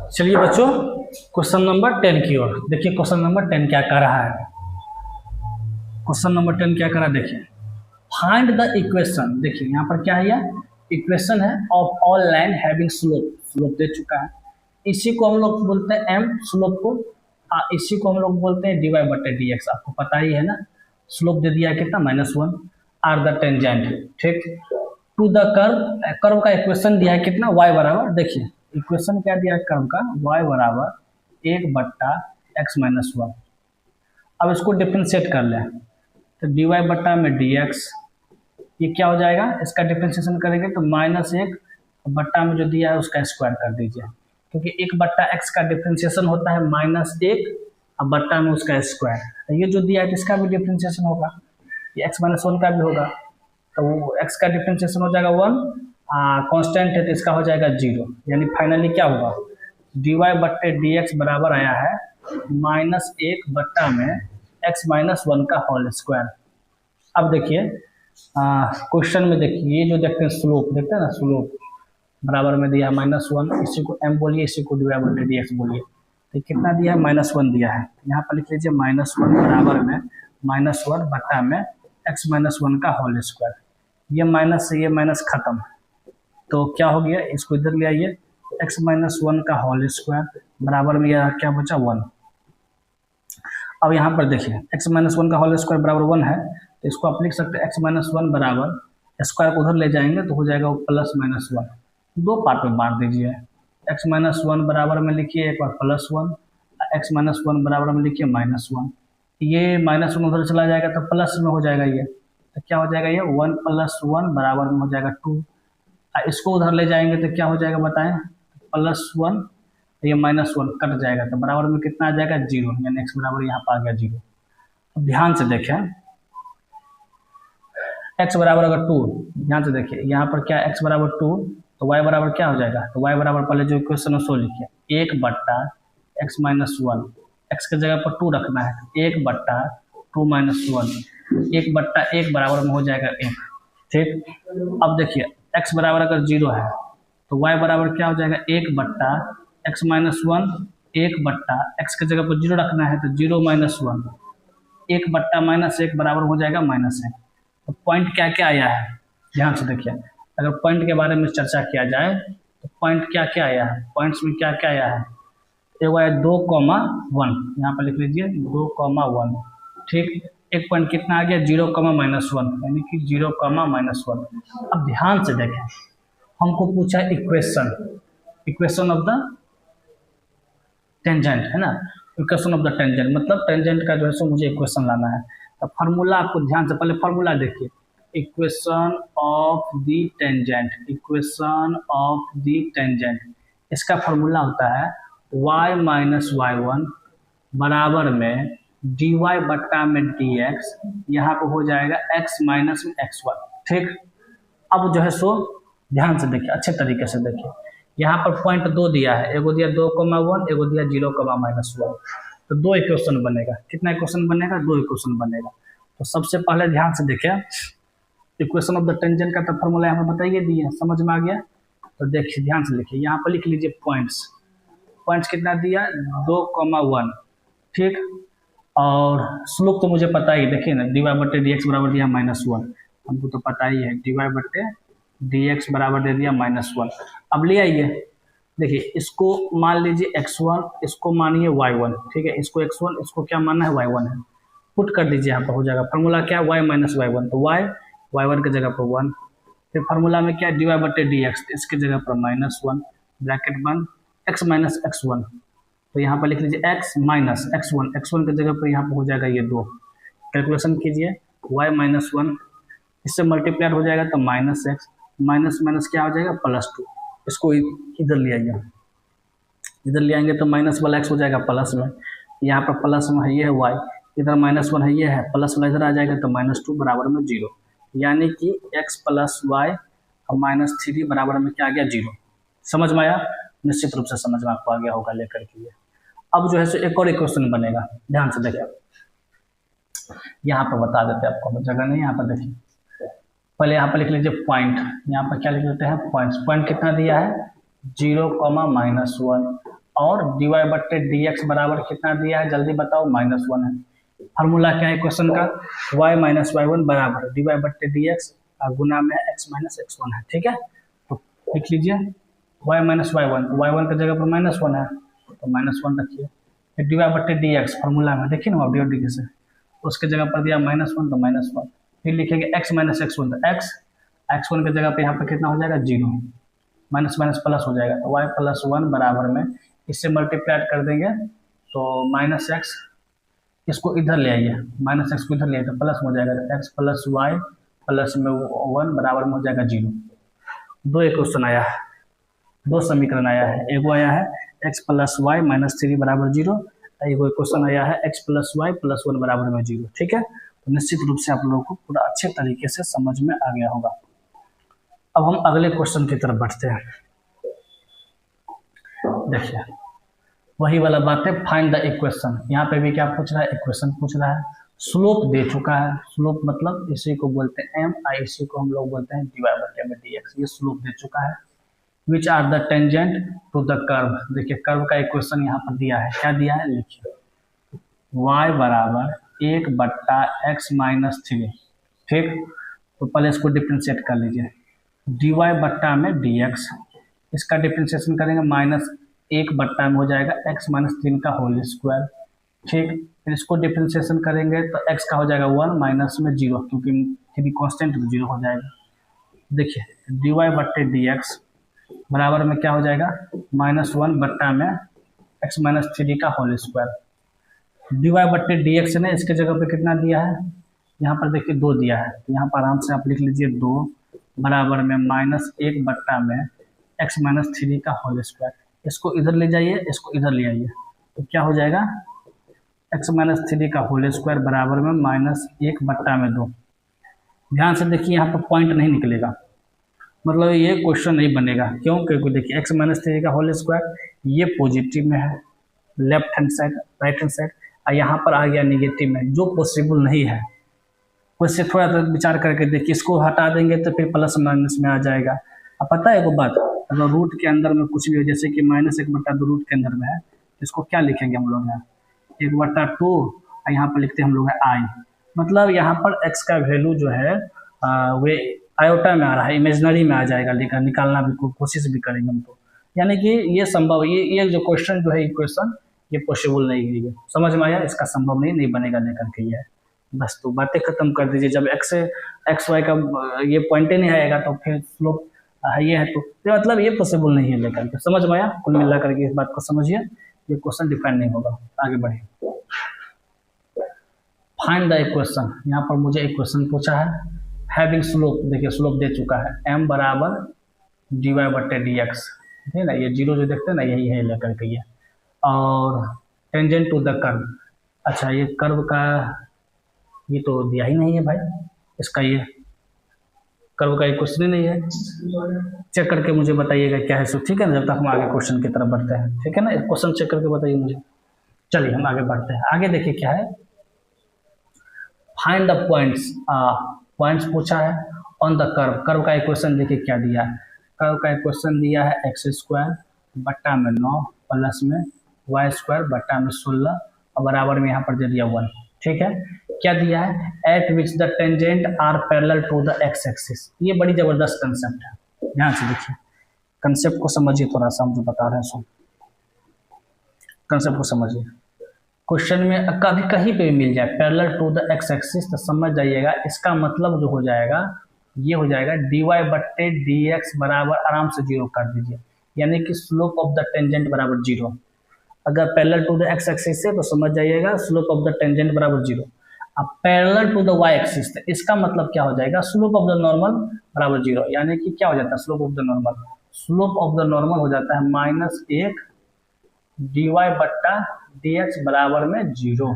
चलिए बच्चों, question number 10 की ओर देखिए। क्वेश्चन नंबर 10 क्या कह रहा है? क्वेश्चन नंबर 10 क्या कह रहा है देखिए। Find the equation. देखिए यहाँ पर क्या है, यह इक्वेशन है of all line having slope. Slope दे चुका है, इसी को हम लोग बोलते हैं एम स्लोप को। इसी को हम लोग बोलते हैं dy बटे dx। आपको पता ही है ना, स्लोप दे दिया है कितना, -1। आर द टेंजेंट, ठीक, टू द कर्व। कर्व का इक्वेशन दिया है कितना, y बराबर, देखिए इक्वेशन क्या दिया है कर्व का, y बराबर 1 बट्टा x माइनस 1। अब इसको डिफ्रेंशिएट कर लें तो dy बट्टा में dx, ये क्या हो जाएगा, इसका डिफ्रेंशिएशन करेंगे तो -1 बट्टा में जो दिया है उसका स्क्वायर कर दीजिए, क्योंकि 1 बट्टा x का डिफ्रेंशिएशन होता है -1 और बट्टा में उसका स्क्वायर। ये जो दिया है इसका भी डिफ्रेंशिएशन होगा, ये x माइनस 1 का भी होगा, तो वो x का डिफ्रेंशिएशन हो जाएगा 1, कांस्टेंट है तो इसका हो जाएगा 0। यानी फाइनली क्या होगा, dy बट्टे dx बराबर आया है -1 बट्टा में x माइनस 1 का होल स्क्वायर। अब देखिए क्वेश्चन में देखिए, ये जो देखते हैं स्लोप, देखते हैं ना, स्लोप बराबर में दिया है -1, इसी को m बोलिए, इसी को dy बटे dx बोलिए। तो कितना दिया है, -1 दिया है। यहाँ पर लिख लीजिए -1 बराबर में -1 बट्टा में x माइनस 1 का होल स्क्वायर। ये माइनस से ये माइनस खत्म, तो क्या हो गया, इसको इधर ले आइए, x माइनस 1 का होल स्क्वायर बराबर में यह क्या बचा, 1। अब यहाँ पर देखिए x माइनस 1 का होल स्क्वायर बराबर 1 है, तो इसको आप लिख सकते हैं x माइनस 1 बराबर, स्क्वायर को उधर ले जाएंगे तो हो जाएगा वो +-1। दो पार्ट में बांट दीजिए, x माइनस 1 बराबर में लिखिए एक बार +1, x माइनस 1 बराबर में लिखिए -1। ये -1 उधर चला जाएगा तो प्लस में हो जाएगा, ये तो क्या हो जाएगा, ये 1 + 1 बराबर में हो जाएगा 2। इसको उधर ले जाएंगे तो क्या हो जाएगा बताएं, +1, ये -1 कट जाएगा तो बराबर में कितना आ जाएगा, 0। यानी x बराबर यहाँ पर आ गया 0। अब ध्यान से देखें, x बराबर अगर 2, ध्यान से देखिए यहाँ पर क्या x बराबर 2, तो y बराबर क्या हो जाएगा, तो y बराबर पहले जो इक्वेशन है सो लिखिए, 1 बट्टा x माइनस 1, x के जगह पर 2 रखना है, 1 बट्टा 2 माइनस 1, 1 बट्टा 1 बराबर में हो जाएगा 1, ठीक। अब देखिए x बराबर अगर 0 है तो y बराबर क्या हो जाएगा, 1 बट्टा x माइनस 1, 1 बट्टा x के जगह पर 0 रखना है तो 0 माइनस 1, 1 बट्टा -1 बराबर हो जाएगा -1। तो पॉइंट क्या क्या आया है, ध्यान से देखिए। अगर पॉइंट के बारे में चर्चा किया जाए तो पॉइंट क्या क्या आया है, पॉइंट्स में क्या क्या आया है, एक आया 2,1, यहाँ पर लिख लीजिए 2,1, ठीक। एक पॉइंट कितना आ गया, 0,-1, यानी कि 0,-1। अब ध्यान से देखें, हमको पूछा इक्वेशन ऑफ द टेंजेंट, है ना, इक्वेशन ऑफ द टेंजेंट, मतलब टेंजेंट का जो है सो मुझे इक्वेशन लाना है। तो फार्मूला आपको ध्यान से, पहले फार्मूला देखिए, equation of the tangent, equation of the tangent, इसका फार्मूला होता है y माइनस y1 बराबर में dy बट्टा में dx, यहाँ पर हो जाएगा x माइनस x1, ठीक। अब जो है सो ध्यान से देखिए, अच्छे तरीके से देखिए, यहाँ पर पॉइंट 2 दिया है, एगो दिया 2,1, एगो दिया 0,-1, तो 2 इक्वेशन बनेगा। कितना इक्वेशन बनेगा, 2 इक्वेशन बनेगा। तो सबसे पहले ध्यान से देखिए, इक्वेशन ऑफ द टेंजेंट का तो फॉर्मूला यहाँ पर बताइए दिए, समझ में आ गया। तो देखिए ध्यान से लिखिए, यहाँ पर लिख लीजिए पॉइंट्स कितना दिया, 2,1, ठीक। और स्लोप तो मुझे पता ही, देखिए ना, dy बटे dx बराबर दिया -1, हमको तो पता ही है, dy बटे dx बराबर दे दिया -1। अब ले आइए, देखिए इसको मान लीजिए x1, इसको मानिए y1, ठीक है, इसको x1, इसको क्या मानना है, y1 है, पुट कर दीजिए, यहाँ पर हो जाएगा फार्मूला क्या, y माइनस y1, तो y1 की जगह पर 1, फिर फार्मूला में क्या, dy बटे dx, इसके जगह पर -1, ब्रैकेट बंद, x माइनस x1, तो यहाँ पर लिख लीजिए x माइनस x1 की जगह पर यहाँ पर हो जाएगा ये 2, कैलकुलेशन कीजिए, y माइनस 1 इससे मल्टीप्लाइड हो जाएगा तो -x, माइनस क्या हो जाएगा, +2, इसको इधर ले आइए, इधर ले आएंगे तो माइनस वाला x हो जाएगा प्लस में, यहाँ पर प्लस में है ये है y, इधर -1 है ये है, प्लस वाला इधर आ जाएगा तो -2 बराबर में 0, यानी कि x + y और -3 बराबर में क्या आ गया, 0। समझ में आया, निश्चित रूप से समझ में आपको आ गया होगा लेकर के ये। अब जो है सो एक और इक्वेशन बनेगा, ध्यान से देखिए, यहाँ पर बता देते हैं आपको, जगह नहीं, यहाँ पर देखिए, पहले यहाँ पर लिख लीजिए पॉइंट, यहाँ पर क्या लिख लेते हैं, पॉइंट कितना दिया है, 0,-1 और dy बट्टे dx बराबर कितना दिया है जल्दी बताओ, -1 है। फार्मूला क्या है क्वेश्चन का, y माइनस y1 बराबर dy बट्टे dx गुना में x माइनस x1 है। ठीक है, तो लिख लीजिए y माइनस y1, तो y1 की जगह पर -1 है तो -1 रखिए। फिर dy बट्टे dx फार्मूला में देखिए ना अपडेट लिखे से, उसके जगह पर दिया -1 तो -1। फिर लिखेंगे x माइनस x1 तो x1 की जगह पर यहाँ पर कितना हो जाएगा 0, माइनस माइनस प्लस हो जाएगा तो y प्लस 1 बराबर में इससे मल्टीप्लाई कर देंगे तो -x, इसको इधर ले आइए, -x को इधर ले आइए तो प्लस हो जाएगा, x प्लस y प्लस में 1 बराबर में हो जाएगा 0। दो एक क्वेश्चन आया है, दो समीकरण आया है, एगो आया है x प्लस वाई माइनस 3 बराबर 0, एगो क्वेश्चन आया है x प्लस वाई प्लस 1 बराबर में 0। ठीक है, तो निश्चित रूप से आप लोगों को पूरा अच्छे तरीके से समझ में आ गया होगा। अब हम अगले क्वेश्चन की तरफ बढ़ते हैं। देखिए वही वाला बात है, फाइंड द इक्वेशन। यहाँ पे भी क्या पूछ रहा है, इक्वेशन पूछ रहा है। स्लोप दे चुका है, स्लोप मतलब इसी को बोलते हैं एम, इसी को हम लोग बोलते हैं dy बटे में dx, ये स्लोप दे चुका है। Which are the tangent to the curve, देखिए कर्व का इक्वेशन यहाँ पर दिया है, क्या दिया है लिखिए, y बराबर 1 बट्टा x माइनस 3। ठीक, तो पहले इसको डिफ्रेंशिएट कर लीजिए, dy बट्टा में dx, इसका डिफ्रेंशिएशन करेंगे -1 बट्टा में हो जाएगा x माइनस 3 का होल स्क्वायर। ठीक, फिर इसको डिफ्रेंशिएशन करेंगे तो x का हो जाएगा 1 माइनस में 0, क्योंकि 3 कांस्टेंट तो 0 हो जाएगा। देखिए dy बट्टे dx बराबर में क्या हो जाएगा, -1 बट्टा में x माइनस 3 का होल स्क्वायर। dy बट्टे dx ने इसके जगह पे कितना दिया है, यहाँ पर देखिए 2 दिया है, तो यहाँ पर आराम से आप लिख लीजिए 2 बराबर में -1 बट्टा में x माइनस 3 का होल स्क्वायर। इसको इधर ले जाइए, इसको इधर ले आइए, तो क्या हो जाएगा x माइनस 3 का होल स्क्वायर बराबर में -1 बट्टा में 2। ध्यान से देखिए यहाँ पर पॉइंट नहीं निकलेगा, मतलब ये क्वेश्चन नहीं बनेगा। क्यों, क्योंकि देखिए x माइनस 3 का होल स्क्वायर ये पॉजिटिव में है left hand side, right hand side, और यहाँ पर आ गया निगेटिव में, जो पॉसिबल नहीं है। उससे थोड़ा सा विचार करके देखिए, इसको हटा देंगे तो फिर प्लस माइनस में आ जाएगा। अब पता है वो बात, अगर रूट के अंदर में कुछ भी हो, जैसे कि -1 बट्टा 2 रूट के अंदर में है, इसको क्या लिखेंगे हम लोग यहाँ 1 बट्टा 2, और यहाँ पर लिखते हैं हम लोग है i, मतलब यहाँ पर x का वैल्यू जो है वे आयोटा में आ रहा है, इमेजनरी में आ जाएगा, लेकर निकालना भी कोशिश भी करेंगे हम तो, यानी कि ये संभव, ये जो क्वेश्चन जो है इक्वेशन ये पॉसिबल नहीं है। ये समझ में आया, इसका संभव नहीं बनेगा लेकर के ये है। बस तो बातें खत्म कर दीजिए, जब एक्स वाई का ये पॉइंट ही नहीं आएगा तो फिर स्लोप ये है, तो मतलब ये पॉसिबल नहीं है लेकर के। समझ में आया, कुल मिला करके इस बात को समझिए, ये क्वेश्चन डिफाइन नहीं होगा। आगे बढ़िए, फाइंड द इक्वेशन। यहाँ पर मुझे इक्वेशन पूछा है, हैविंग स्लोप, देखिए स्लोप दे चुका है m बराबर dy बट्टे dx, है ना, ये 0 जो देखते हैं ना यही है लेकर के ये, और टेंजेंट टू द कर्व। अच्छा ये कर्व का ये तो दिया ही नहीं है भाई, इसका ये कर्व का एक क्वेश्चन ही नहीं है, चेक करके मुझे बताइएगा क्या है सो, ठीक है ना, जब तक हम आगे क्वेश्चन की तरफ बढ़ते हैं, ठीक है ना, क्वेश्चन चेक करके बताइए मुझे। चलिए हम आगे बढ़ते हैं, आगे देखिए क्या है, फाइंड द पॉइंट्स, पॉइंट्स पूछा है ऑन द कर्व। कर्व का इक्वेशन देखिए क्या दिया है, कर्व का इक्वेशन दिया है x² बट्टा में 9 प्लस में y² बट्टा में 16 और बराबर में यहाँ पर दे दिया 1। ठीक है, क्या दिया है, at which the tangent are parallel to the x axis. ये बड़ी जबरदस्त कंसेप्ट है, ध्यान से देखिए, कंसेप्ट को समझिए थोड़ा सा, हम जो बता रहे हैं सो कंसेप्ट को समझिए। क्वेश्चन में कभी कहीं पे भी मिल जाए parallel to the x axis तो समझ जाइएगा, इसका मतलब जो हो जाएगा ये हो जाएगा dy बट्टे dx बराबर आराम से 0 कर दीजिए, यानी कि स्लोप ऑफ द टेंजेंट बराबर 0। अगर parallel to the x axis से तो समझ जाइएगा स्लोप ऑफ द टेंजेंट बराबर 0। अब parallel to the y axis तो इसका मतलब क्या हो जाएगा, स्लोप ऑफ द नॉर्मल बराबर 0, यानी कि क्या हो जाता है slope of the normal, slope of the normal हो जाता है -1 dy बट्टा dx बराबर में 0।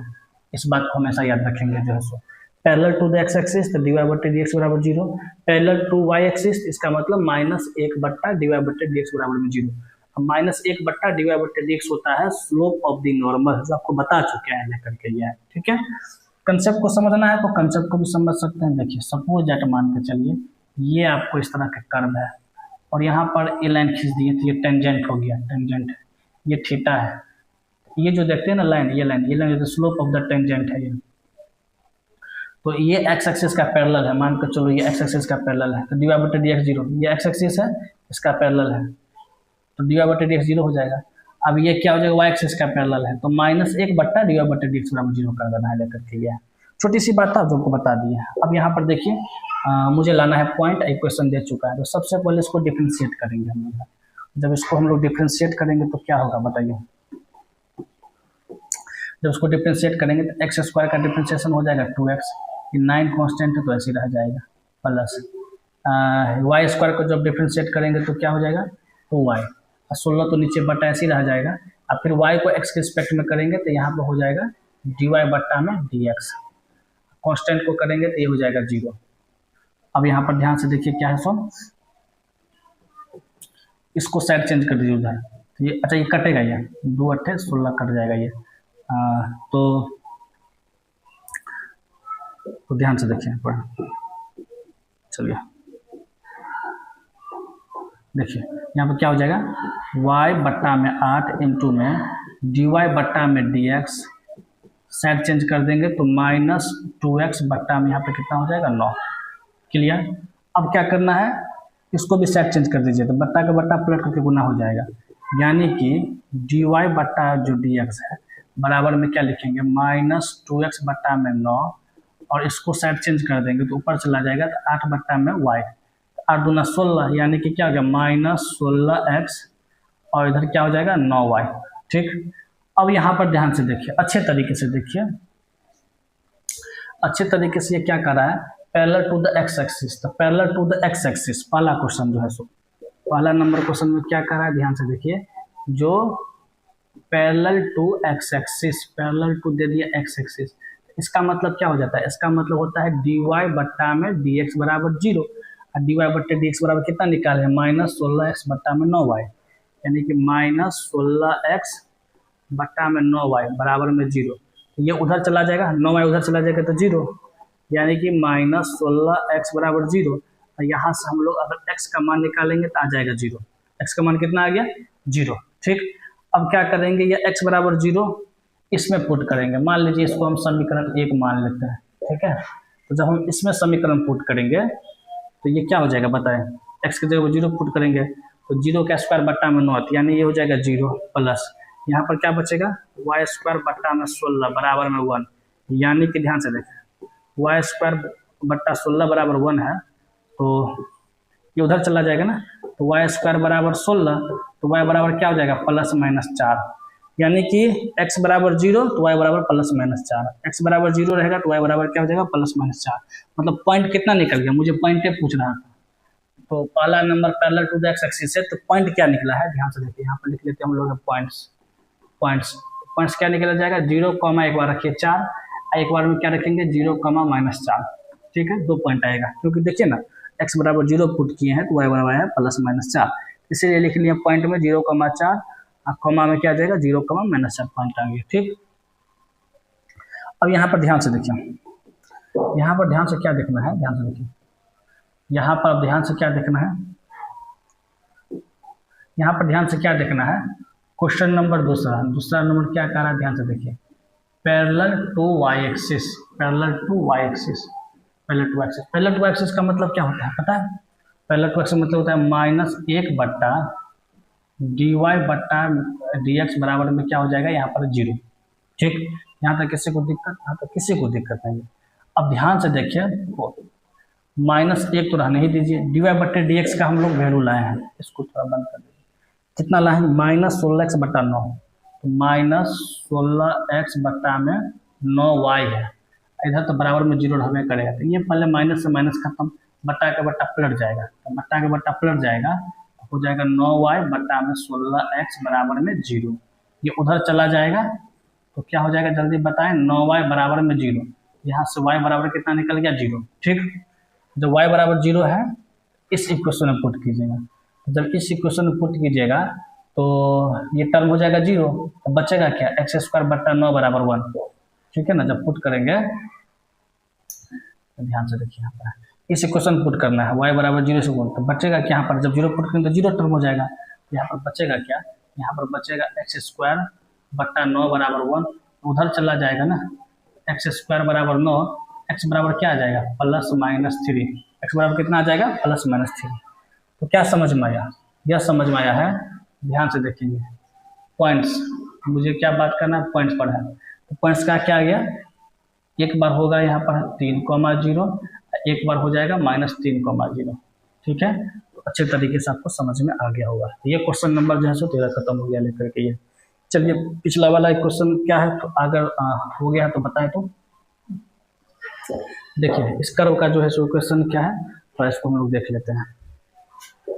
इस बात को हमेशा याद रखेंगे जो है so, parallel to the x axis तो dy बट्टे dx बराबर 0, पैरेलल टू y एक्सिस इसका मतलब -1 बट्टा dy बट्टे dx बराबर में 0। अब -1 बट्टा dy बट्टे dx होता है स्लोप ऑफ द नॉर्मल, जो आपको बता चुके हैं लेकर के ये है। ठीक है, कंसेप्ट को समझना है तो कंसेप्ट को भी समझ सकते हैं। देखिए सपोज दैट मान के चलिए ये आपको इस तरह का कर्व है और यहाँ पर ये लाइन खींच दिए तो ये टेंजेंट हो गया, टेंजेंट ये थीटा है, ये जो देखते हैं ना लाइन, ये line slope of the tangent है ये। तो ये एक्स एक्सिस का पैरेलल है, मान कर चलो ये एक्स एक्सिस का पैरेलल है, तो dy बटे डी एक्स जीरो, ये एक्स एक्सिस है इसका पैरेलल है, तो dy बटे डी एक्स जीरो हो जाएगा। अब ये क्या हो जाएगा, वाई एक्सिस का पैरेलल है, तो -1 बट्टा dy बटे डी एक्स बराबर जीरो कर देना है लेकर के। ये छोटी सी बात था जो आपको बता दी है। अब यहाँ पर देखिए मुझे लाना है पॉइंट, इक्वेशन दे चुका है, तो सबसे पहले इसको डिफ्रेंशिएट करेंगे हम लोग। जब इसको हम लोग डिफ्रेंशिएट करेंगे तो क्या होगा बताइए। जब उसको डिफ्रेंशिएट करेंगे तो एक्स स्क्वायर का डिफ्रेंशिएशन हो जाएगा 2x, ये 9 कांस्टेंट है तो ऐसे रह जाएगा, प्लस वाई स्क्वायर को जब डिफ्रेंशिएट करेंगे तो क्या हो जाएगा 2y, और 16 तो नीचे बटा ऐसे ही रह जाएगा। अब फिर y को x के रिस्पेक्ट में करेंगे तो यहाँ पर हो जाएगा dy बट्टा में dx, कांस्टेंट को करेंगे तो ये हो जाएगा 0। अब यहाँ पर ध्यान से देखिए क्या है सो, इसको साइड चेंज कर दीजिए उधर, तो ये अच्छा ये कटेगा, ये 2 8 16 कट जाएगा ये। तो ध्यान से देखिए पर, चलिए देखिए यहाँ पर क्या हो जाएगा, y बट्टा में 8 इंटू में dy बट्टा में dx, साइड चेंज कर देंगे तो -2x बट्टा में यहाँ पे कितना हो जाएगा 9। क्लियर। अब क्या करना है, इसको भी साइड चेंज कर दीजिए, तो बट्टा का बट्टा पलट करके गुना हो जाएगा, यानी कि dy बट्टा जो dx है बराबर में क्या लिखेंगे -2x बट्टा में 9, और इसको साइड चेंज कर देंगे तो ऊपर चला जाएगा तो 8 बट्टा में y, 8 दूना 16, यानी कि क्या हो गया -16x, और इधर क्या हो जाएगा 9y। ठीक। अब यहाँ पर ध्यान से देखिए, अच्छे तरीके से देखिए, अच्छे तरीके से ये क्या कर रहा है, parallel to the x axis, तो parallel to the x axis पहला क्वेश्चन जो है सो, पहला नंबर क्वेश्चन में क्या कर रहा है, ध्यान से देखिए, जो parallel to x axis, parallel to दे दिया एक्स एक्सिस, इसका मतलब क्या हो जाता है, इसका मतलब होता है dy बट्टा में dx बराबर 0, और dy बट्टे dx बराबर कितना निकाले हैं -16x बट्टा में 9y, यानी कि -16x बट्टा में 9y बराबर में 0। ये उधर चला जाएगा, 9y उधर चला जाएगा तो 0, यानी कि -16x बराबर 0, और यहाँ से हम लोग अगर x का मान निकालेंगे तो आ जाएगा 0, x का मान कितना आ गया 0। ठीक। अब क्या करेंगे, ये x बराबर 0 इसमें पुट करेंगे, मान लीजिए इसको हम समीकरण 1 मान लेते हैं। ठीक है, तो जब हम इसमें समीकरण पुट करेंगे तो ये क्या हो जाएगा बताएं, x की जगह 0 पुट करेंगे तो 0 का स्क्वायर बट्टा में 9, यानी ये हो जाएगा 0, प्लस यहाँ पर क्या बचेगा वाई स्क्वायर बट्टा में 16 बराबर में 1, यानी कि ध्यान से देखें वाई स्क्वायर बट्टा 16 बराबर 1 है, तो ये उधर चला जाएगा ना, तो वाई स्क्वायर बराबर 16, तो वाई बराबर क्या हो जाएगा +-4, यानी कि x बराबर 0 तो y बराबर +-4, x बराबर 0 रहेगा तो y बराबर क्या हो जाएगा +-4। मतलब पॉइंट कितना निकल गया, मुझे पॉइंट पूछ रहा था, तो पहला number parallel to the x axis है, तो पॉइंट क्या निकला है ध्यान से देखिए, यहाँ पर लिख लेते हैं हम लोग पॉइंट्स क्या निकला जाएगा 0, एक बार रखिए 4, एक बार में क्या रखेंगे 0, -4। ठीक है, 2 पॉइंट आएगा, क्योंकि देखिए ना x बराबर 0 पुट किए हैं तो y बराबर है +-4, इसीलिए लिख लिया पॉइंट में 0, 4, और कॉमा में क्या आ जाएगा 0, -4 पॉइंट आ गया। ठीक। अब यहाँ पर ध्यान से देखिए, यहाँ पर ध्यान से क्या देखना है, ध्यान से देखिए, यहाँ पर अब ध्यान से क्या देखना है, यहाँ पर ध्यान से क्या देखना है, क्वेश्चन नंबर दूसरा नंबर क्या कर रहा है, ध्यान से देखिए, parallel to y axis, parallel to y axis, parallel to axis का मतलब क्या होता है पता है, पैरेलल टू एक्सिस मतलब होता है -1 बट्टा dy बट्टा dx बराबर में क्या हो जाएगा यहाँ पर 0। ठीक, यहाँ तक किसी को दिक्कत, यहाँ तक किसी को दिक्कत नहीं है। अब ध्यान से देखिए, -1 तो रहने ही दीजिए, dy बट्टे dx का हम लोग वैल्यू लाए हैं, इसको थोड़ा बंद कर दीजिए, कितना लाए हैं -16x बट्टा 9, तो -16x बट्टा में 9y है, इधर तो बराबर में 0 रहने करेगा, तो ये पहले माइनस से माइनस खत्म, बट्टा का बट्टा पलट जाएगा, तो बट्टा का बट्टा पलट जाएगा, हो जाएगा 9y बट्टा में 16x बराबर में 0, ये उधर चला जाएगा तो क्या हो जाएगा जल्दी बताएं, 9y बराबर में 0, यहाँ से y बराबर कितना निकल गया 0। ठीक, जब y बराबर 0 है इस इक्वेशन में पुट कीजिएगा, जब इस इक्वेशन में पुट कीजिएगा तो ये टर्म हो जाएगा 0, तो बचेगा क्या x² बट्टा 9 बराबर 1। ठीक है ना, जब पुट करेंगे तो ध्यान से देखिए, यहाँ पर इस इक्वेशन पुट करना है y बराबर 0 से 1, तो बचेगा क्या यहाँ पर, जब 0 पुट करेंगे तो 0 टर्म हो जाएगा, यहाँ पर बचेगा क्या यहाँ पर बचेगा एक्स स्क्वायर बट्टा 9 बराबर 1, उधर चला जाएगा ना, एक्स स्क्वायर बराबर 9, एक्स बराबर क्या आ जाएगा +-3, एक्स बराबर कितना आ जाएगा +-3। तो क्या समझ में आया, यह समझ में आया है, ध्यान से देखेंगे पॉइंट्स, मुझे क्या बात करना है पॉइंट्स पर है। तो पॉइंट्स का क्या आ गया, एक बार होगा यहाँ पर 3,0, एक बार हो जाएगा -3,0, ठीक है। तो अच्छे तरीके से आपको समझ में आ गया होगा। ये क्वेश्चन नंबर जो है सो 13 खत्म हो गया लेकर के ये। चलिए पिछला वाला एक क्वेश्चन क्या है, तो अगर हो गया तो बताएं। तो देखिए इस कर्व का जो है सो क्वेश्चन क्या है, तो इसको हम लोग देख लेते हैं।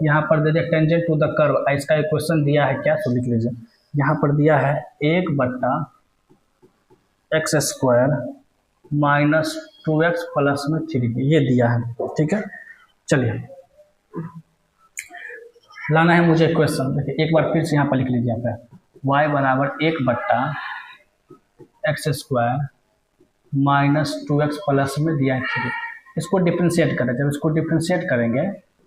यहाँ पर दे दिया टेंजेंट टू द कर्व, इसका एक क्वेश्चन दिया है क्या, तो लिख लीजिए। यहाँ पर दिया है 1/x² -2x + 3, ये दिया है, ठीक है। चलिए लाना है मुझे क्वेश्चन। देखिए एक बार फिर से यहाँ पर लिख लीजिए, यहाँ पे y बराबर 1/x² -2x प्लस में दिया है 3, इसको डिफ्रेंशिएट करें। जब इसको डिफ्रेंशिएट करेंगे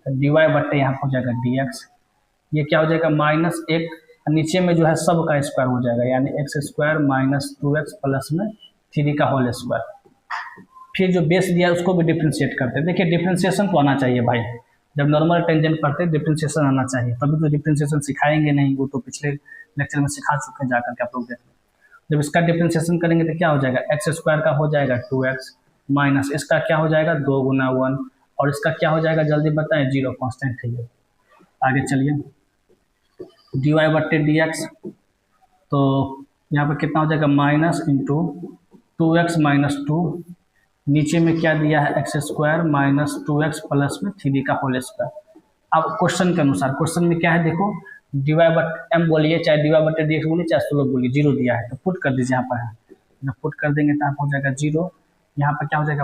तो dy बट्टे यहाँ हो जाएगा dx, ये क्या हो जाएगा -1, नीचे में जो है सब का स्क्वायर हो जाएगा, यानी x² -2x प्लस में 3 का होल स्क्वायर। फिर जो बेस दिया है उसको भी डिफ्रेंशिएट करते हैं। देखिए डिफ्रेंशिएशन तो आना चाहिए भाई, जब नॉर्मल टेंजेंट पढ़ते हैं डिफ्रेंशिएशन आना चाहिए, तभी तो डिफ्रेंशिएशन सिखाएंगे नहीं, वो तो पिछले लेक्चर में सिखा चुके हैं जाकर के आप लोग देख लें। जब इसका डिफ्रेंशिएशन करेंगे तो क्या हो जाएगा, x² का हो जाएगा 2x माइनस इसका क्या हो जाएगा 2 × 1, और इसका क्या हो जाएगा जल्दी बताएं, 0 कांस्टेंट है ये। आगे चलिए dy बट्टे dx, तो यहाँ पर कितना हो जाएगा -2x -2, नीचे में क्या दिया है x² -2x प्लस में 3 का होल स्क्वायर। अब क्वेश्चन के अनुसार, क्वेश्चन में क्या है देखो, dy बट्टे m बोलिए चाहे dy बट्टे dx बोलिए चाहे स्लोप बोलिए, 0 दिया है तो पुट कर दीजिए यहाँ पर है, जब पुट कर देंगे तो हो जाएगा 0, यहाँ पर क्या हो जाएगा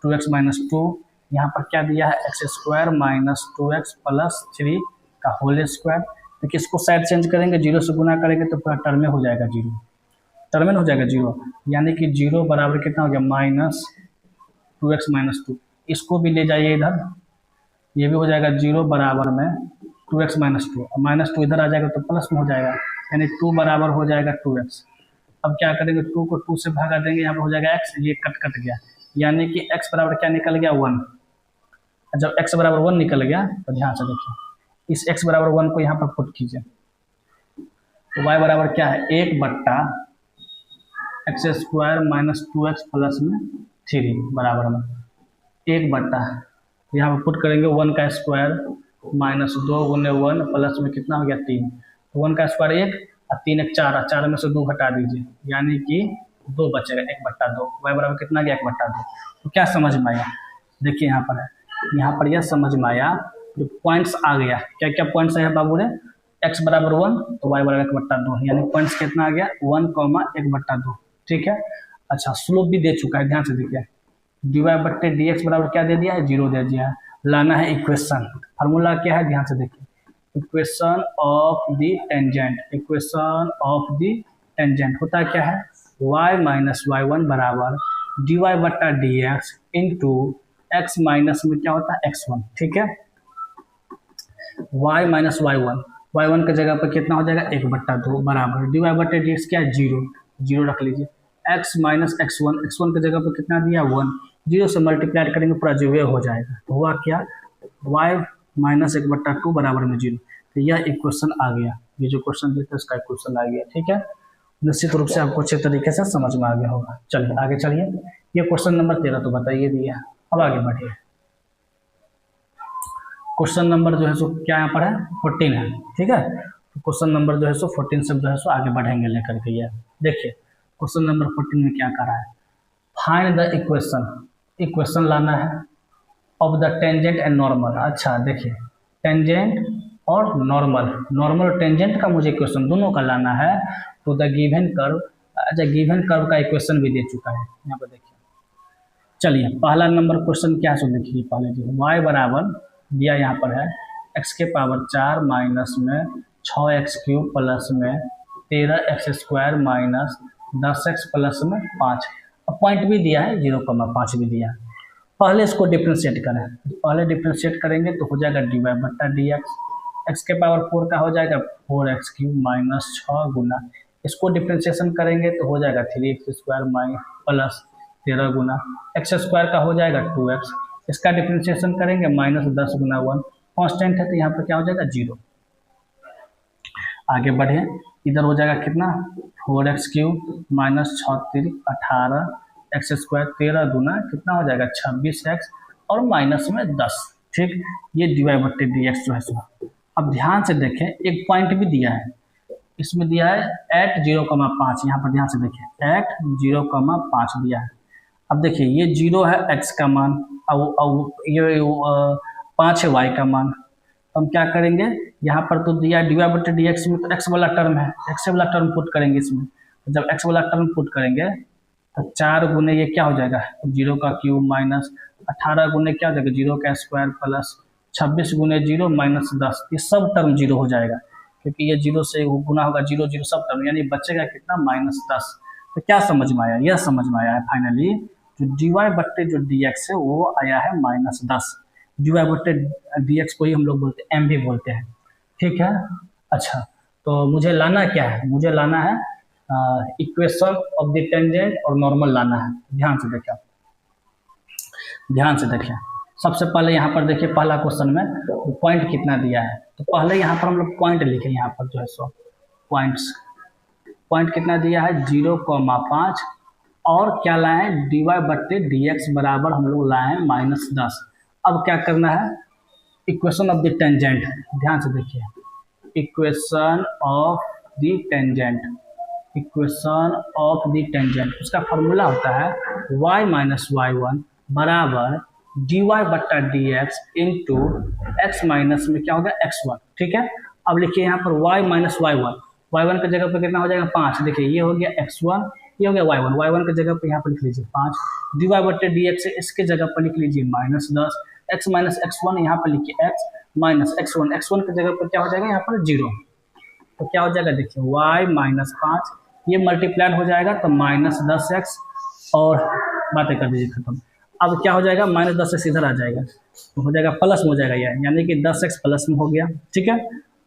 -2x -2, यहाँ पर क्या दिया है x² -2x प्लस 3 का होल स्क्वायर। देखिए इसको साइड चेंज करेंगे, 0 से गुना करेंगे तो पूरा टर्म में हो जाएगा 0, टर्म में हो जाएगा 0, यानी कि 0 बराबर कितना हो गया -2x -2, इसको भी ले जाइए इधर, ये भी हो जाएगा 0 बराबर में 2x -2, -2 इधर आ जाएगा तो प्लस में हो जाएगा, यानी 2 बराबर हो जाएगा 2x। अब क्या करेंगे 2 को 2 से भागा देंगे, यहाँ पर हो जाएगा x, ये कट गया, यानी कि x बराबर क्या निकल गया 1। जब x बराबर 1 निकल गया तो ध्यान से देखिए, इस x बराबर 1 को यहाँ पर पुट कीजिए, तो y बराबर क्या है 1/x² -2x प्लस में 3 बराबर में 1/, यहाँ पर पुट करेंगे 1 का स्क्वायर -2 × 1 प्लस में कितना हो गया 3, तो 1 का स्क्वायर 1 और 3 1 4, 4 में से 2 हटा दीजिए, यानी कि 2 बचेगा 1/2, y बराबर कितना गया 1/2। तो क्या समझ में आया, देखिए यहाँ पर है, यहाँ पर यह समझ में आया, जो पॉइंट्स आ गया, क्या क्या पॉइंट्स है बाबू रे, x बराबर 1 तो y बराबर 1/2, यानी पॉइंट्स कितना आ गया 1, 1/2, ठीक है। अच्छा स्लोप भी दे चुका है, ध्यान से देखिए, dy बट्टे dx बराबर क्या दे दिया है 0 दे दिया है। लाना है इक्वेशन, फार्मूला क्या है ध्यान से देखिए, equation of the tangent, equation of the tangent होता है क्या है y -y1 बराबर dy बट्टा dx इंटू x माइनस में क्या होता है x1, ठीक है। y -y1, y1 की जगह पर कितना हो जाएगा 1/2 बराबर dy बट्टे dx क्या है 0 रख लीजिए, x - x1 की जगह पर कितना दिया 1, 0 से मल्टीप्लाई करेंगे पूरा जो हो जाएगा, तो हुआ क्या y - 1/2 बराबर में 0। तो यह एक क्वेश्चन आ गया, ये जो क्वेश्चन देते हैं उसका क्वेश्चन आ गया, ठीक है। निश्चित रूप से आपको अच्छे तरीके से समझ में आ गया होगा। चलिए आगे चलिए, ये क्वेश्चन नंबर 13 तो बताइए दिया, अब आगे बढ़िए। क्वेश्चन नंबर जो है सो क्या यहाँ पर है 14 है, ठीक है। तो क्वेश्चन नंबर जो है सो 14 से जो है सो आगे बढ़ेंगे लेकर के। ये देखिए क्वेश्चन नंबर 14 में क्या कर रहा है, फाइंड द इक्वेशन लाना है of the tangent and normal. अच्छा देखिए टेंजेंट और नॉर्मल टेंजेंट का मुझे इक्वेशन दोनों का लाना है, तो द गिवन कर्व। अच्छा गिवन कर्व का इक्वेशन भी दे चुका है यहाँ पर देखिए। चलिए पहला नंबर क्वेश्चन क्या है सो देखिए, पहले जो y बराबर दिया यहाँ पर है x⁴ माइनस में 6x³ प्लस में 13x² माइनस 10x प्लस में 5, अब पॉइंट भी दिया है 0,5 भी दिया है। पहले इसको डिफ्रेंशिएट करें, पहले डिफ्रेंशिएट करेंगे तो हो जाएगा dy बट्टा dx एक्स के पावर 4 का हो जाएगा 4x³ माइनस 6 गुना, इसको डिफ्रेंशिएशन करेंगे तो हो जाएगा 3x² माइनस प्लस 13 गुना, एक्स स्क्वायर का हो जाएगा 2x, इसका डिफ्रेंशिएशन करेंगे माइनस 10 गुना 1, कांस्टेंट है तो यहाँ पर क्या हो जाएगा 0। आगे बढ़े, इधर हो जाएगा कितना 4x³ माइनस 6 18 x² 13 गुना कितना हो जाएगा 26x और माइनस में 10। ठीक, ये dy/dx जो है सो। अब ध्यान से देखें, एक पॉइंट भी दिया है, इसमें दिया है एट 0,5, यहाँ पर ध्यान से देखें एट 0,5 दिया है। अब देखिए ये 0 है x का मान, अब ये 5 है y का मान। हम क्या करेंगे, यहाँ पर तो दिया dy/dx में तो x वाला टर्म है, x वाला टर्म पुट करेंगे इसमें, जब x वाला टर्म पुट करेंगे तो 4 गुने ये क्या हो जाएगा 0 का³ माइनस 18 गुने क्या हो जाएगा 0 का स्क्वायर प्लस 26 गुने 0 माइनस 10, ये सब टर्म 0 हो जाएगा क्योंकि ये 0 से गुना होगा 0 0 सब टर्म, यानी बचेगा कितना -10। तो क्या समझ में आया, यह समझ में आया है फाइनली जो dy/dx है वो आया है -10। dy/dx को ही हम लोग बोलते हैं, m भी बोलते हैं। ठीक है, अच्छा तो मुझे लाना क्या है, मुझे लाना है इक्वेशन ऑफ द टेंजेंट और नॉर्मल लाना है। ध्यान से देखिए, ध्यान से देखिए, सबसे पहले यहाँ पर देखिए पहला क्वेश्चन में पॉइंट कितना दिया है, तो पहले यहाँ पर हम लोग पॉइंट लिखे, यहाँ पर जो है सो पॉइंट्स, पॉइंट कितना दिया है 0,5 और क्या लाए हैं dy/dx बराबर हम लोग लाए हैं -10। अब क्या करना है, इक्वेशन ऑफ द टेंजेंट, ध्यान से देखिए equation of the tangent, equation of the tangent उसका फॉर्मूला होता है y - y1 बराबर dy/dx इंटू x माइनस में क्या होगा x1। ठीक है, अब लिखिए यहाँ पर y - y1, y1 की जगह पर कितना हो जाएगा 5, देखिए ये हो गया x1, ये हो गया y1, y1 की जगह पर यहाँ पर लिख लीजिए 5, dy/dx इसके जगह पर लिख लीजिए -10, x माइनस x1 यहाँ पर लिखिए x माइनस x1, x1 की जगह पर क्या हो जाएगा यहाँ पर 0, तो क्या हो जाएगा देखिए y -5, ये मल्टीप्लाइड हो जाएगा तो -10x और बातें कर दीजिए खत्म। अब क्या हो जाएगा -10x इधर आ जाएगा तो हो जाएगा प्लस में हो जाएगा ये, यानी कि 10x प्लस में हो गया। ठीक है,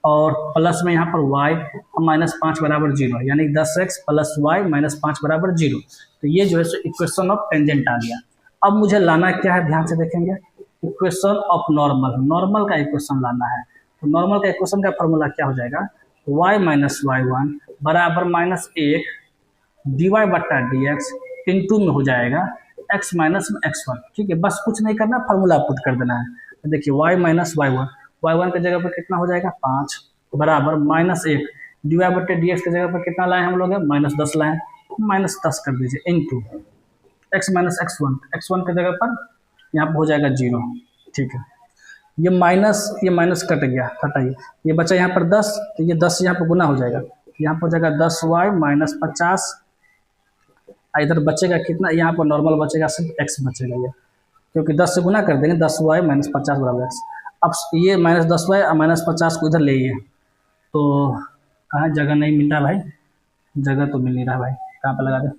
और प्लस में यहाँ पर y -5 बराबर 0, यानी 10x प्लस y -5 बराबर 0। तो ये जो है सो इक्वेशन ऑफ टेंजेंट आ गया। अब मुझे लाना क्या है, ध्यान से देखेंगे इक्वेशन ऑफ नॉर्मल, नॉर्मल का इक्वेशन लाना है। तो नॉर्मल का इक्वेशन का फॉर्मूला क्या हो जाएगा y - y1 बराबर -1 dy/dx इंटू में हो जाएगा x माइनस में x1। ठीक है, बस कुछ नहीं करना, फार्मूला पुट कर देना है। तो देखिए y - y1, y1 की जगह पर कितना हो जाएगा 5 बराबर -1 dy/dx की जगह पर कितना लाए हम लोग -10 लाए, -10 कर दीजिए into x minus x1, x1 की जगह पर यहाँ पर हो जाएगा 0। ठीक है, ये माइनस कट गया, हटाइए, ये बचा यहाँ पर 10, तो ये 10 यहाँ पर गुना हो जाएगा, यहाँ पर हो जाएगा 10y - 50, इधर बचेगा कितना, यहाँ पर नॉर्मल बचेगा सिर्फ x बचेगा ये, क्योंकि 10 से गुना कर देंगे 10y - 50 बराबर x। अब ये -10y और -50 को इधर ले आइए, तो कहाँ जगह नहीं मिल रहा भाई, जगह तो मिल नहीं रहा भाई, कहाँ पर लगा दे,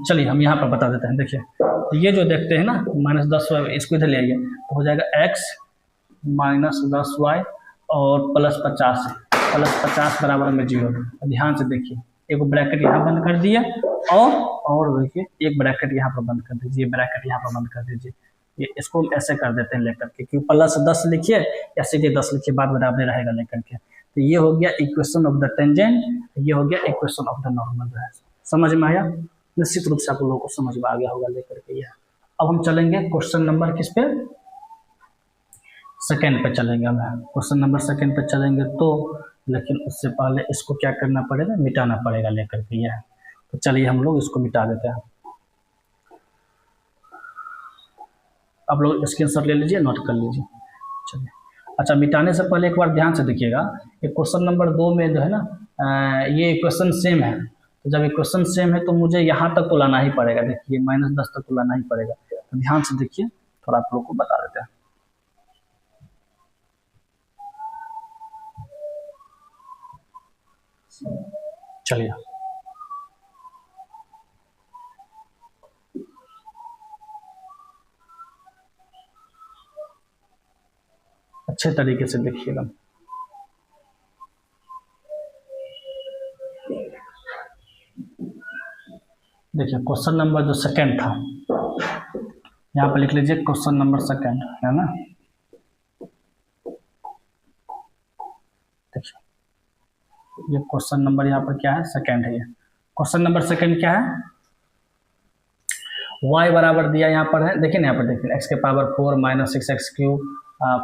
चलिए हम यहाँ पर बता देते हैं। देखिए ये जो देखते हैं ना -10y, इसको इधर ले आइए तो हो जाएगा x -10y और +50 बराबर में 0। ध्यान से देखिए, एक ब्रैकेट यहाँ बंद कर दिए और देखिए एक ब्रैकेट यहाँ पर बंद कर दीजिए, ब्रैकेट यहाँ पर बंद कर दीजिए, ये इसको हम ऐसे कर देते हैं लेकर के, क्योंकि +10 लिखिए या सीधे 10 लिखिए, बात बराबर रहेगा लेकर के। तो ये हो गया इक्वेशन ऑफ द टेंजेंट, ये हो गया इक्वेशन ऑफ द नॉर्मल। जो है समझ में आया, निश्चित रूप से आप लोगों को समझ में आ गया होगा लेकर के यह। अब हम चलेंगे क्वेश्चन नंबर किस पे, सेकेंड पे चलेंगे, हम क्वेश्चन नंबर सेकेंड पे चलेंगे तो, लेकिन उससे पहले इसको क्या करना पड़ेगा, मिटाना पड़ेगा लेकर के यह। तो चलिए हम लोग इसको मिटा देते हैं। आप लोग स्क्रीनशॉट ले लीजिए, नोट कर लीजिए। चलिए, अच्छा मिटाने से पहले एक बार ध्यान से देखिएगा, ये क्वेश्चन नंबर 2 में जो है ना ये इक्वेशन सेम है, तो जब इक्वेशन सेम है तो मुझे यहाँ तक तो लाना ही पड़ेगा। देखिए -10 तक तो लाना ही पड़ेगा, तो ध्यान से देखिए, थोड़ा आप लोग को बता देते हैं। चलिए अच्छे तरीके से देखिएगा। देखिए क्वेश्चन नंबर जो सेकंड था, यहाँ पर लिख लीजिए क्वेश्चन नंबर सेकंड, है ना। देखिए ये क्वेश्चन नंबर यहाँ पर क्या है, सेकंड है। ये क्वेश्चन नंबर सेकंड क्या है, y बराबर दिया यहाँ पर है, देखिए ना यहाँ पर देखिए x के power 4 minus 6x cube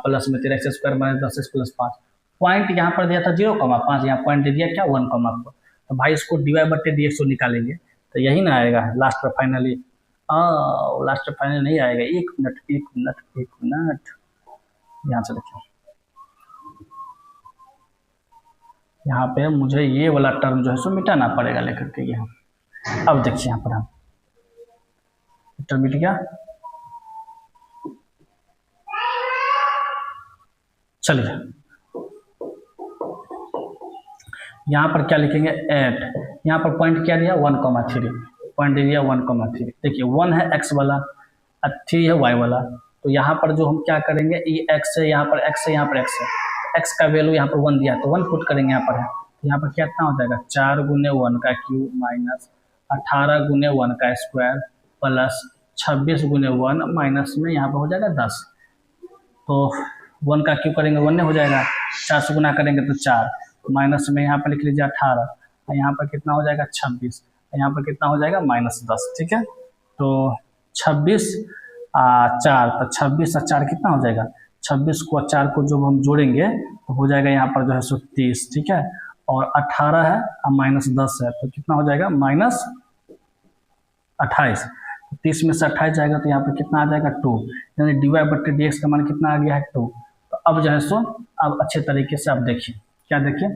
plus में 3x square minus 10x plus 5। Point यहाँ पर दिया था 0,5, यहाँ पॉइंट दे दिया क्या 1,4। तो भाई इसको dy बट्टे dx को निकालेंगे तो यही ना आएगा लास्ट में फाइनली। लास्ट में फाइनल नहीं आएगा, एक मिनट यहाँ से देखिए, यहाँ पे मुझे ये वाला टर्म जो है सो मिटाना पड़ेगा लेकर के यहाँ। अब देखिए यहाँ पर हम टर्म मिट गया। चलिए यहाँ पर क्या लिखेंगे, एट, यहाँ पर पॉइंट क्या दिया 1,3, पॉइंट दे दिया 1,3। देखिए 1 है x वाला और 3 है y वाला, तो यहाँ पर जो हम क्या करेंगे, ये x है, यहाँ पर x है, यहाँ पर x है, x का वैल्यू यहाँ पर 1 दिया तो 1 पुट करेंगे यहाँ पर है, तो यहाँ पर कितना हो जाएगा 4 गुने 1 का क्यूब माइनस 18 गुने 1 का स्क्वायर प्लस 26 गुने 1 माइनस में यहाँ पर हो जाएगा 10। तो 1 का क्यूब करेंगे 1 हो जाएगा, 4 से गुना करेंगे तो 4, माइनस में यहाँ पर लिख लीजिए 18, यहाँ पर कितना हो जाएगा 26, यहाँ पर कितना हो जाएगा -10। ठीक है, तो 26 4, तो 26 और 4 कितना हो जाएगा, 26 को 4 को जब हम जोड़ेंगे तो हो जाएगा यहाँ पर जो है सो 30। ठीक है, और 18 है और -10 है तो कितना हो जाएगा -28। 30 में से 28 जाएगा तो यहाँ पर कितना आ जाएगा 2, यानी dy बट्टे dx का मान कितना आ गया है 2। तो अब जो है सो अब अच्छे तरीके से आप देखिए, क्या देखिए,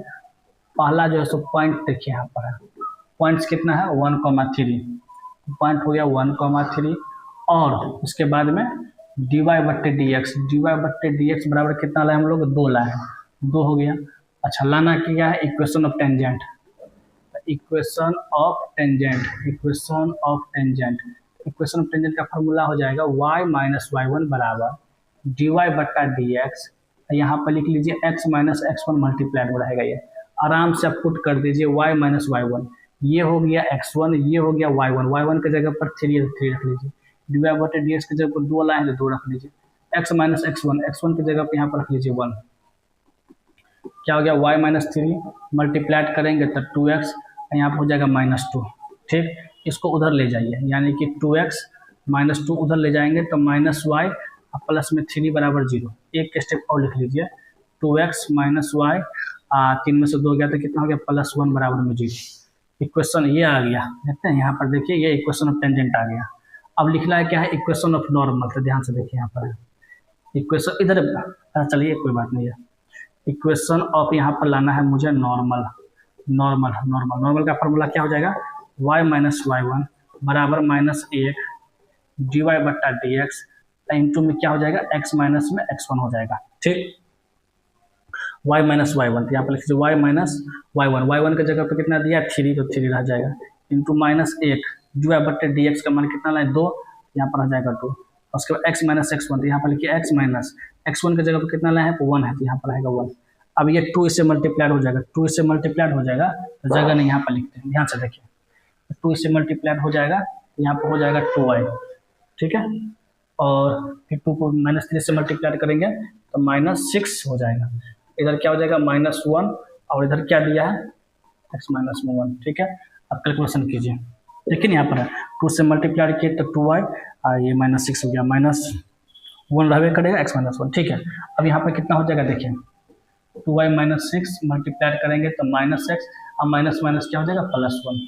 पहला जो है सो पॉइंट देखिए यहाँ पर है, पॉइंट्स कितना है 1,3, पॉइंट हो गया 1,3, और उसके बाद में dy बट्टे dx बराबर कितना लाए हम लोग 2 लाए, 2 हो गया। अच्छा लाना क्या है, equation of tangent, equation of tangent का फॉर्मूला हो जाएगा y माइनस y1 बराबर dy बट्टा dx, यहाँ पर लिख लीजिए x माइनस x1 मल्टीप्लाइड हो रहेगा, ये आराम से आप पुट कर दीजिए y माइनस y1, ये हो गया x1, ये हो गया y1 की जगह पर 3 रख लीजिए, dy बटे dx की जगह पर 2 लाए हैं तो 2 रख लीजिए, x माइनस x1 की जगह पर यहाँ पर रख लीजिए 1, क्या हो गया y माइनस 3 मल्टीप्लाइड करेंगे तो 2x, यहाँ पर हो जाएगा -2। ठीक, इसको उधर ले जाइए, यानी कि 2x -2 उधर ले जाएंगे तो -y प्लस में 3 बराबर 0। एक स्टेप और लिख लीजिए, 2x माइनस वाई 3 में से 2 गया तो कितना हो गया +1 बराबर में 0। इक्वेशन ये आ गया, देखते हैं यहाँ पर देखिए, ये इक्वेशन ऑफ टेंजेंट आ गया। अब लिखना है क्या है, इक्वेशन ऑफ नॉर्मल। तो ध्यान से देखिए यहाँ पर इक्वेशन इधर, चलिए कोई बात नहीं है, इक्वेशन ऑफ यहाँ पर लाना है मुझे नॉर्मल का फॉर्मूला क्या हो जाएगा, y माइनस y1 बराबर -1 dy बट्टा dx इंटू में क्या हो जाएगा, x माइनस में x1 हो जाएगा। ठीक, y माइनस y1, तो यहाँ पर लिख लीजिए y माइनस y1 की जगह पे कितना दिया 3, तो 3 रह जाएगा, इंटू -1 dy बट्टे dx का मान कितना लाए 2, यहाँ पर रह जाएगा 2, उसके बाद x माइनस x1, तो यहाँ पर लिखिए x माइनस x1 की जगह पर कितना लाए हैं 1 है, तो यहाँ पर रहेगा 1। अब ये 2 इससे मल्टीप्लाइड हो जाएगा, तो जगह नहीं यहाँ पर लिखते हैं, ध्यान से देखिए, 2 इससे मल्टीप्लाइड हो जाएगा, यहाँ पर हो जाएगा 2y। ठीक है, और फिर 2 को -3 से मल्टीप्लाइड करेंगे तो -6 हो जाएगा, इधर क्या हो जाएगा -1, और इधर क्या दिया है x माइनस 1। ठीक है, अब कैलकुलेशन कीजिए, देखिए यहाँ पर 2 से मल्टीप्लाइड किए तो 2y, ये -6 हो गया, -1 रहबे करेगा x माइनस 1। ठीक है, अब यहाँ पर कितना हो जाएगा देखिए, 2y -6 मल्टीप्लाइड करेंगे तो -x, अब माइनस माइनस क्या हो जाएगा +1,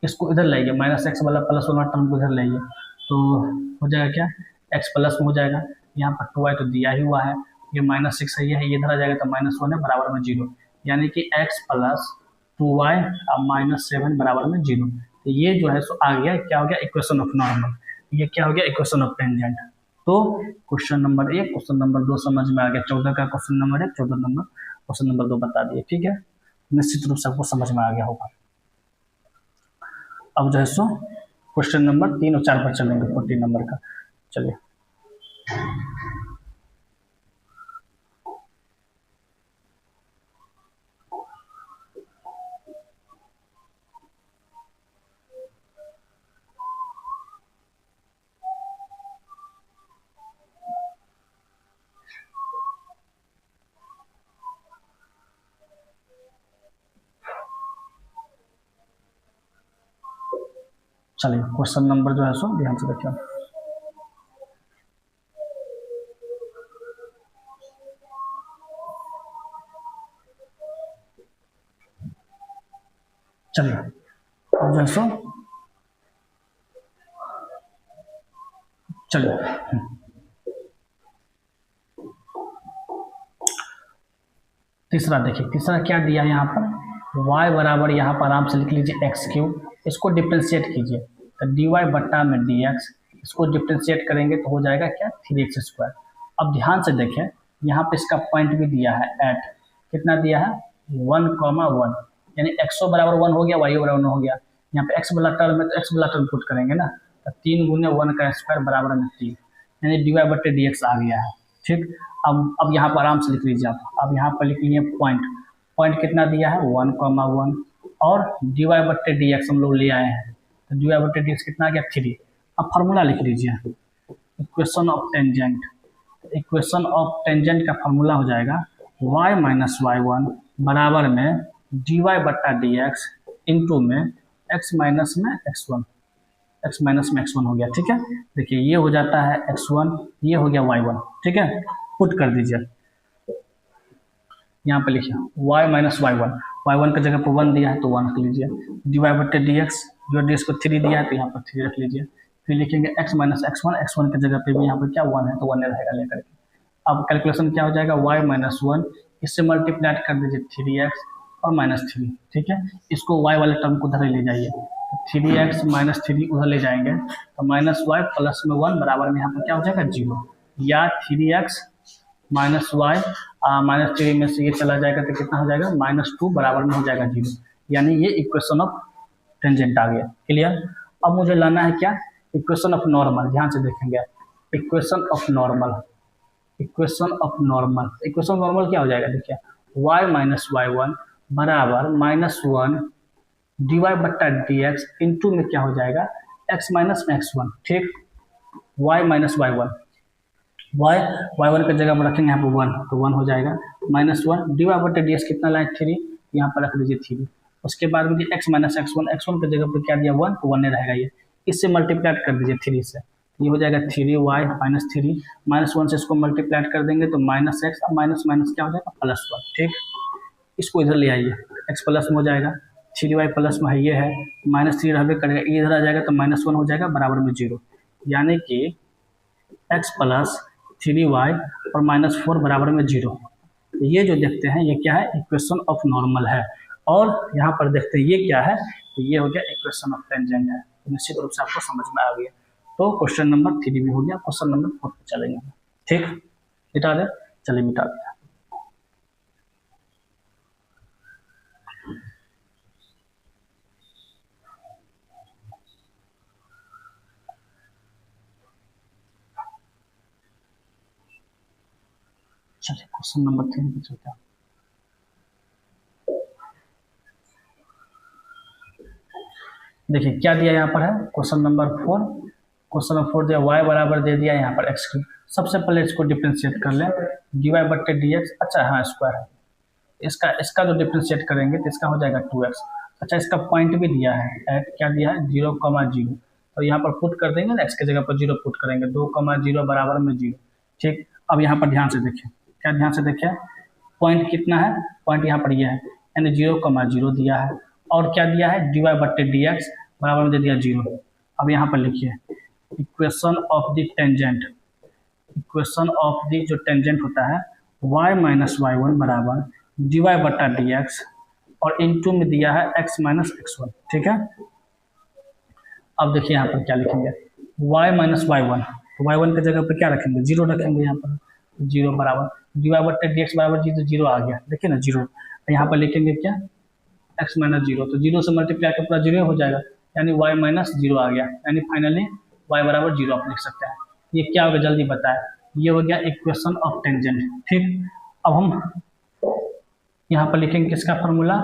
इसको इधर लाइए, -x वाला +1 वाला टर्म को इधर लाइए, तो हो जाएगा क्या, x प्लस में हो जाएगा, यहाँ पर 2y तो दिया ही हुआ है, ये -6 है, ये इधर आ जाएगा तो -1 है बराबर में 0, यानी कि x प्लस 2y अब -7 बराबर में 0। तो ये जो है सो आ गया, क्या हो गया, इक्वेशन ऑफ नॉर्मल, ये क्या हो गया, इक्वेशन ऑफ टेंजेंट। तो क्वेश्चन नंबर 1, क्वेश्चन नंबर 2 समझ में आ गया, 14 का question number 1, 14 number question number 2 बता दिए। ठीक है, निश्चित रूप से आपको समझ में आ गया होगा। अब जो है सो क्वेश्चन नंबर 3 और 4 पर चलेंगे, 14 नंबर का। चलिए चलिए क्वेश्चन नंबर जो है सो ध्यान से देखिए। चलिए अब जो है सो चलिए तीसरा देखिए, तीसरा क्या दिया है यहाँ पर, y बराबर यहाँ पर आराम से लिख लीजिए एक्स क्यूब, इसको डिफ्रेंशिएट कीजिए तो dy बट्टा में dx, इसको डिफ्रेंशिएट करेंगे तो हो जाएगा क्या 3x²। अब ध्यान से देखें यहाँ पे इसका पॉइंट भी दिया है एट, कितना दिया है 1,1, यानी x बराबर 1 हो गया, y बराबर 1 हो गया। यहाँ पे x वाला टर्म है तो x वाला टर्म पुट करेंगे ना, तो 3 गुने 1 का स्क्वायर बराबर में 3, यानी dy बट्टे dx आ गया है। ठीक, अब यहाँ पर आराम से लिख लीजिए आप, अब यहाँ पर लिख लीजिए पॉइंट, पॉइंट कितना दिया है 1,1 और dy बट्टे dx हम लोग ले आए हैं तो dy बट्टे dx कितना आ गया 3। अब फार्मूला लिख लीजिए equation of tangent, equation of tangent का फार्मूला हो जाएगा y माइनस y1 बराबर में dy बट्टा dx इंटू में x माइनस में x1, x माइनस में x1 हो गया। ठीक है, देखिए ये हो जाता है x1, ये हो गया y1। ठीक है, पुट कर दीजिए, यहाँ पे लिखिए y माइनस y1, y1 की जगह पर 1 दिया है तो 1 रख लीजिए, dy बट्टे dx, जो dx को 3 दिया है तो यहाँ पर 3 रख लीजिए, फिर लिखेंगे x माइनस x1, x1 की जगह पे भी यहाँ पर क्या 1 है तो 1 रहेगा लेकर के। अब कैलकुलेशन क्या हो जाएगा y माइनस 1, इससे मल्टीप्लाई कर दीजिए 3x और माइनस 3। ठीक है, इसको y वाले टर्म को उधर ले जाइए, 3x माइनस 3 उधर ले जाएंगे तो माइनस y प्लस में 1 बराबर में यहाँ पर क्या हो जाएगा 0, या 3x माइनस वाई माइनस 3 में से ये चला जाएगा तो कितना हो जाएगा -2 बराबर में हो जाएगा 0, यानी ये इक्वेशन ऑफ टेंजेंट आ गया। क्लियर, अब मुझे लाना है क्या इक्वेशन ऑफ नॉर्मल, ध्यान से देखेंगे equation of normal, equation of normal, equation of normal क्या हो जाएगा देखिए y माइनस y1 बराबर -1 dy बट्टा dx इंटू में क्या हो जाएगा x माइनस में x1। ठीक, y माइनस y1, y1 की जगह पर रखेंगे यहाँ पर 1 तो 1 हो जाएगा, -1 dy बट्टे dx कितना लाए 3, यहाँ पर रख दीजिए 3। उसके बाद में x माइनस x1, x1 की जगह पर क्या दिया 1 तो 1 नहीं रहेगा, ये इससे मल्टीप्लाई कर दीजिए 3 से, ये हो जाएगा 3y माइनस 3, -1 से इसको मल्टीप्लाई कर देंगे तो -x, अब माइनस माइनस क्या हो जाएगा +1। ठीक, इसको इधर ले आइए x प्लस में हो जाएगा, 3y प्लस में ये है -3 रहबे करेगा, ये इधर आ जाएगा तो -1 हो जाएगा बराबर में 0, यानी कि x प्लस 3y और -4 बराबर में 0। तो ये जो देखते हैं ये क्या है इक्वेशन ऑफ नॉर्मल है, और यहाँ पर देखते हैं ये क्या है तो ये हो गया इक्वेशन ऑफ टेंजेंट है। तो निश्चित रूप से आपको समझ में आ गया। तो क्वेश्चन नंबर 3 भी हो गया, क्वेश्चन नंबर 4 पे चलेंगे। ठीक, मिटा दे, चलिए मिटा दिया। चलिए क्वेश्चन नंबर 3 पे चलते हैं। देखिए क्या दिया यहाँ पर है क्वेश्चन नंबर 4, क्वेश्चन नंबर 4 दिया y बराबर दे दिया यहाँ पर x। सबसे पहले इसको डिफ्रेंशिएट कर लें, dy बट्टे dx, अच्छा हाँ स्क्वायर है, इसका जो डिफ्रेंशिएट करेंगे तो इसका हो जाएगा 2x। अच्छा इसका पॉइंट भी दिया है एट, क्या दिया है 0,0, तो यहाँ पर पुट कर देंगे ना, x की जगह पर 0 पुट करेंगे, 2,0 बराबर में 0। ठीक, अब यहाँ पर ध्यान से देखिए, क्या ध्यान से देखिए पॉइंट कितना है, पॉइंट यहाँ पर यह है यानी 0,0 दिया है, और क्या दिया है dy बट्टे dx बराबर में दे दिया 0। अब यहाँ पर लिखिए equation of the tangent, equation of the जो टेंजेंट होता है y माइनस y1 बराबर dy बट्टा dx और इनटू में दिया है x माइनस x1। ठीक है, अब देखिए यहाँ पर क्या लिखेंगे y माइनस y1, तो y1 की जगह पर क्या रखेंगे 0 रखेंगे, यहाँ पर 0 बराबर dy बट्टे dx बराबर 0 आ गया, देखिए ना 0। यहाँ पर लिखेंगे क्या x माइनस 0, तो 0 से मल्टीप्लाई कर पूरा 0 हो जाएगा, यानी y माइनस 0 आ गया, यानी फाइनली y बराबर 0 आप लिख सकते हैं। ये क्या होगा जल्दी बताएं, ये हो गया इक्वेशन ऑफ टेंजेंट। ठीक, अब हम यहाँ पर लिखेंगे किसका formula,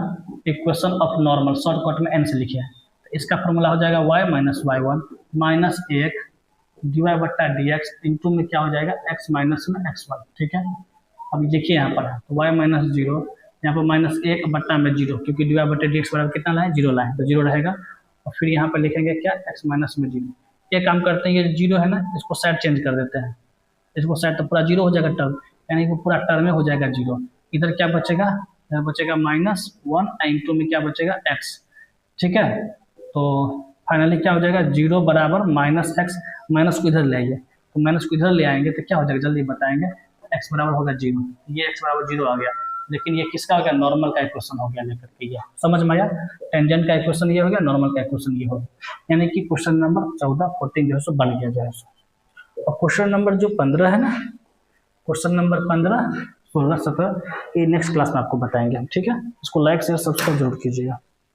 equation of normal, shortcut में n से लिखे हैं, तो इसका फार्मूला हो जाएगा y minus y1 minus 1 dy बट्टा dx इंटू में क्या हो जाएगा x माइनस में x1। ठीक है, अब देखिए यहाँ पर तो y माइनस 0, यहाँ पर -1 बट्टा में 0, क्योंकि dy बट्टे dx बराबर कितना लाए 0 लाए, तो 0 रहेगा, और फिर यहाँ पर लिखेंगे क्या, x माइनस में 0। ये काम करते हैं, ये 0 है ना, इसको साइड चेंज कर देते हैं, इसको साइड तो पूरा 0 हो जाएगा टर्म, यानी कि पूरा टर्म में हो जाएगा 0। इधर क्या बचेगा, इधर बचेगा -1 इंटू में क्या बचेगा x, ठीक है। तो फाइनली क्या हो जाएगा, 0 बराबर -x, माइनस को इधर ले आइए, तो माइनस को इधर ले आएंगे तो क्या हो जाएगा, जल्दी बताएंगे, x बराबर होगा 0, ये x बराबर 0 आ गया। लेकिन ये किसका हो गया, नॉर्मल का इक्वेशन हो गया लेकर के, ये समझ में आया, टेंजेंट का इक्वेशन ये हो गया, नॉर्मल का इक्वेशन ये हो गया, यानी कि क्वेश्चन नंबर 14 जो है सो बन गया जो है सो। और क्वेश्चन नंबर जो 15 है ना, क्वेश्चन नंबर 15, 16, 17 ये नेक्स्ट क्लास में आपको बताएंगे हम, ठीक है। इसको लाइक शेयर सब्सक्राइब जरूर कीजिएगा।